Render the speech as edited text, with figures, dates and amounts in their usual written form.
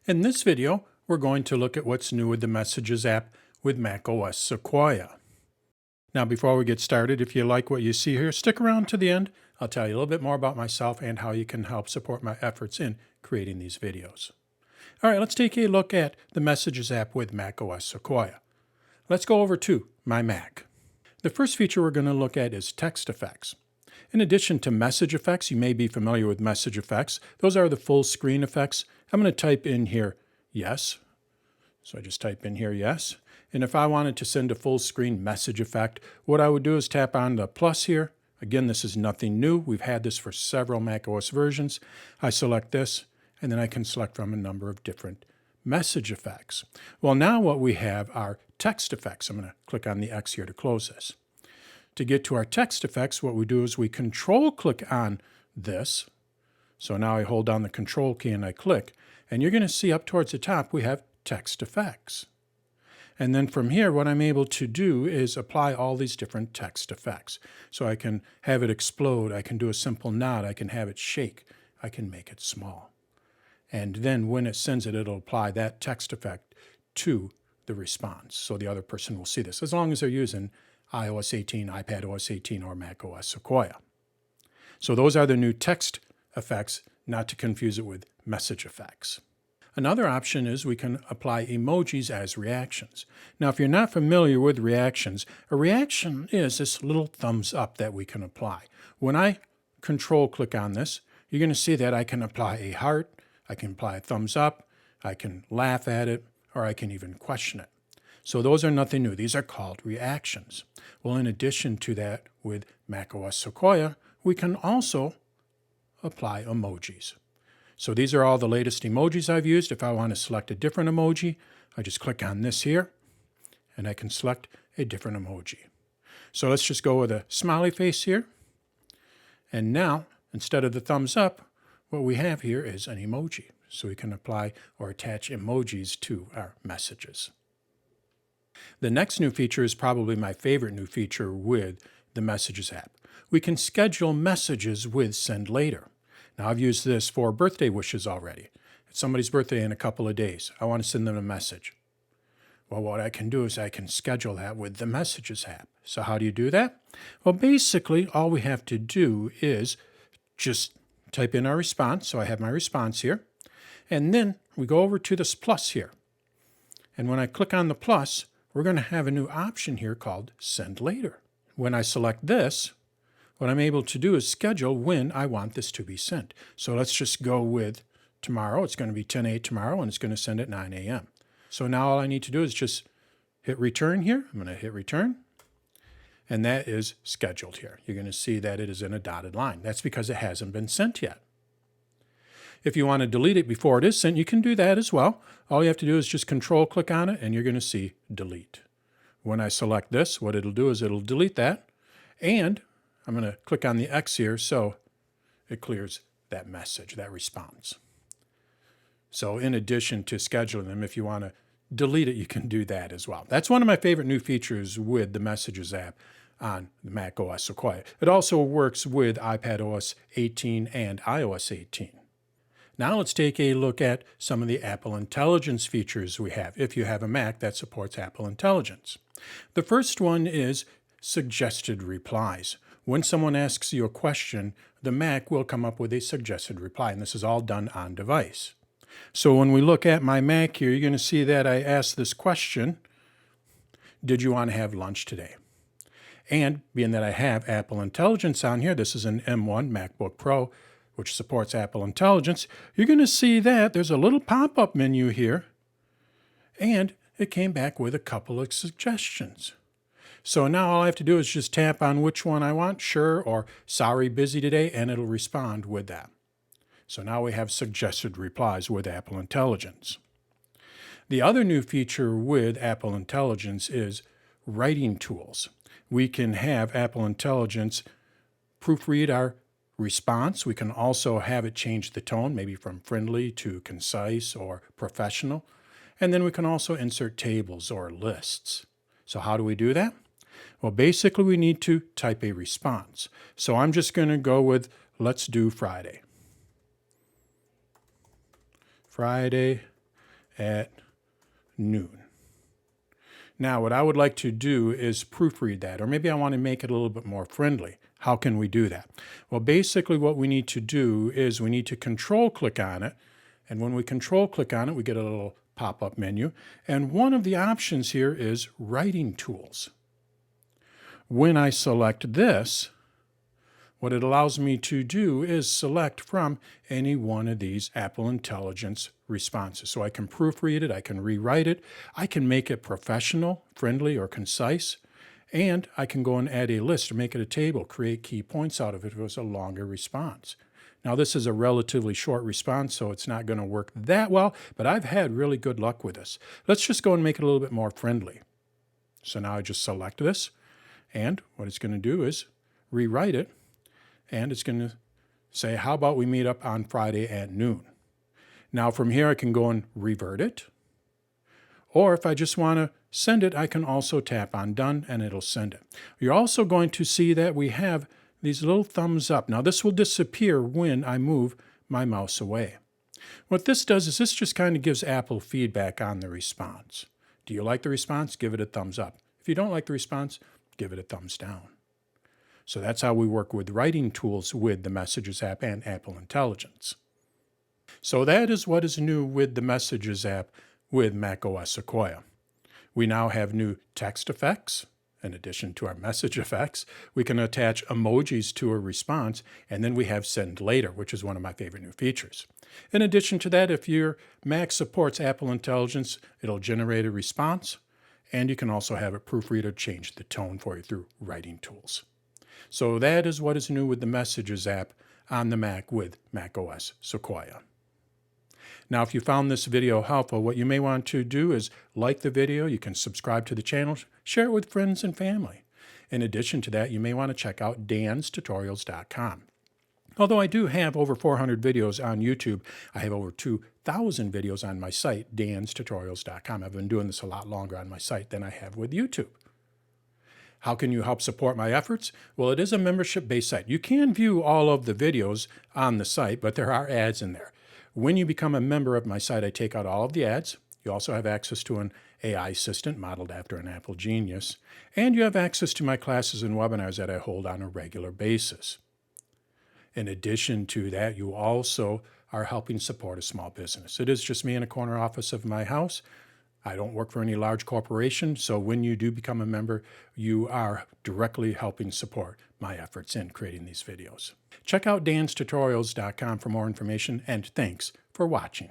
In this video, we're going to look at what's new with the Messages app with macOS Sequoia. Now, before we get started, if you like what you see here, stick around to the end. I'll tell you a little bit more about myself and how you can help support my efforts in creating these videos. All right, let's take a look at the Messages app with macOS Sequoia. Let's go over to my Mac. The first feature we're going to look at is text effects. In addition to message effects, you may be familiar with message effects. Those are the full screen effects. I'm going to type in here, yes. So I just type in here, yes. And if I wanted to send a full screen message effect, what I would do is tap on the plus here. Again, this is nothing new. We've had this for several macOS versions. I select this, and then I can select from a number of different message effects. Well, now what we have are text effects. I'm going to click on the X here to close this. To get to our text effects, what we do is we control click on this. So now I hold down the control key and I click, and you're going to see up towards the top we have text effects. And then from here, what I'm able to do is apply all these different text effects. So I can have it explode, I can do a simple nod, I can have it shake, I can make it small. And then when it sends it, it'll apply that text effect to the response. So the other person will see this, as long as they're using iOS 18, iPadOS 18, or macOS Sequoia. So those are the new text effects, not to confuse it with message effects. Another option is we can apply emojis as reactions. Now, if you're not familiar with reactions, a reaction is this little thumbs up that we can apply. When I control click on this, you're going to see that I can apply a heart, I can apply a thumbs up, I can laugh at it, or I can even question it. So those are nothing new. These are called reactions. Well, in addition to that, with macOS Sequoia, we can also apply emojis. So these are all the latest emojis I've used. If I want to select a different emoji, I just click on this here, and I can select a different emoji. So let's just go with a smiley face here. And now, instead of the thumbs up, what we have here is an emoji. So we can apply or attach emojis to our messages. The next new feature is probably my favorite new feature with the Messages app. We can schedule messages with Send Later. Now, I've used this for birthday wishes already. It's somebody's birthday in a couple of days. I want to send them a message. Well, what I can do is I can schedule that with the Messages app. So how do you do that? Well, basically, all we have to do is just type in our response. So I have my response here. And then we go over to this plus here. And when I click on the plus, we're going to have a new option here called Send Later. When I select this, what I'm able to do is schedule when I want this to be sent. So let's just go with tomorrow. It's going to be 10/8 tomorrow, and it's going to send at 9 a.m. So now all I need to do is just hit return here. I'm going to hit return, and that is scheduled here. You're going to see that it is in a dotted line. That's because it hasn't been sent yet. If you want to delete it before it is sent, you can do that as well. All you have to do is just control click on it, and you're going to see delete. When I select this, what it'll do is it'll delete that, and I'm going to click on the X here so it clears that message, that response. So in addition to scheduling them, if you want to delete it, you can do that as well. That's one of my favorite new features with the Messages app on the macOS Sequoia. It also works with iPadOS 18 and iOS 18. Now let's take a look at some of the Apple Intelligence features we have, if you have a Mac that supports Apple Intelligence. The first one is suggested replies. When someone asks you a question, the Mac will come up with a suggested reply, and this is all done on device. So when we look at my Mac here, you're going to see that I asked this question, did you want to have lunch today? And being that I have Apple Intelligence on here, this is an M1 MacBook Pro, which supports Apple Intelligence, you're going to see that there's a little pop-up menu here, and it came back with a couple of suggestions. So now all I have to do is just tap on which one I want, sure, or sorry, busy today, and it'll respond with that. So now we have suggested replies with Apple Intelligence. The other new feature with Apple Intelligence is writing tools. We can have Apple Intelligence proofread our response. We can also have it change the tone, maybe from friendly to concise or professional. And then we can also insert tables or lists. So how do we do that? Well, basically we need to type a response. So I'm just going to go with, let's do Friday. Friday, at noon. Now, what I would like to do is proofread that, or maybe I want to make it a little bit more friendly. How can we do that? Well, basically what we need to do is we need to control click on it. And when we control click on it, we get a little pop-up menu. And one of the options here is writing tools. When I select this, what it allows me to do is select from any one of these Apple Intelligence responses. So I can proofread it, I can rewrite it, I can make it professional, friendly, or concise, and I can go and add a list or make it a table, create key points out of it if it was a longer response. Now this is a relatively short response, so it's not going to work that well, but I've had really good luck with this. Let's just go and make it a little bit more friendly. So now I just select this, and what it's going to do is rewrite it, and it's going to say, how about we meet up on Friday at noon? Now from here I can go and revert it. Or if I just want to send it, I can also tap on done and it'll send it. You're also going to see that we have these little thumbs up. Now this will disappear when I move my mouse away. What this does is this just kind of gives Apple feedback on the response. Do you like the response? Give it a thumbs up. If you don't like the response, give it a thumbs down. So that's how we work with writing tools with the Messages app and Apple Intelligence. So that is what is new with the Messages app with macOS Sequoia. We now have new text effects. In addition to our message effects, we can attach emojis to a response, and then we have send later, which is one of my favorite new features. In addition to that, if your Mac supports Apple Intelligence, it'll generate a response, and you can also have it proofread or change the tone for you through writing tools. So that is what is new with the Messages app on the Mac with macOS Sequoia. Now, if you found this video helpful, what you may want to do is like the video. You can subscribe to the channel, share it with friends and family. In addition to that, you may want to check out danstutorials.com. Although I do have over 400 videos on YouTube, I have over 2,000 videos on my site, danstutorials.com. I've been doing this a lot longer on my site than I have with YouTube. How can you help support my efforts? Well, it is a membership-based site. You can view all of the videos on the site, but there are ads in there. When you become a member of my site, I take out all of the ads. You also have access to an AI assistant modeled after an Apple Genius, and you have access to my classes and webinars that I hold on a regular basis. In addition to that, you also are helping support a small business. It is just me in a corner office of my house. I don't work for any large corporation, so when you do become a member, you are directly helping support my efforts in creating these videos. Check out danstutorials.com for more information, and thanks for watching.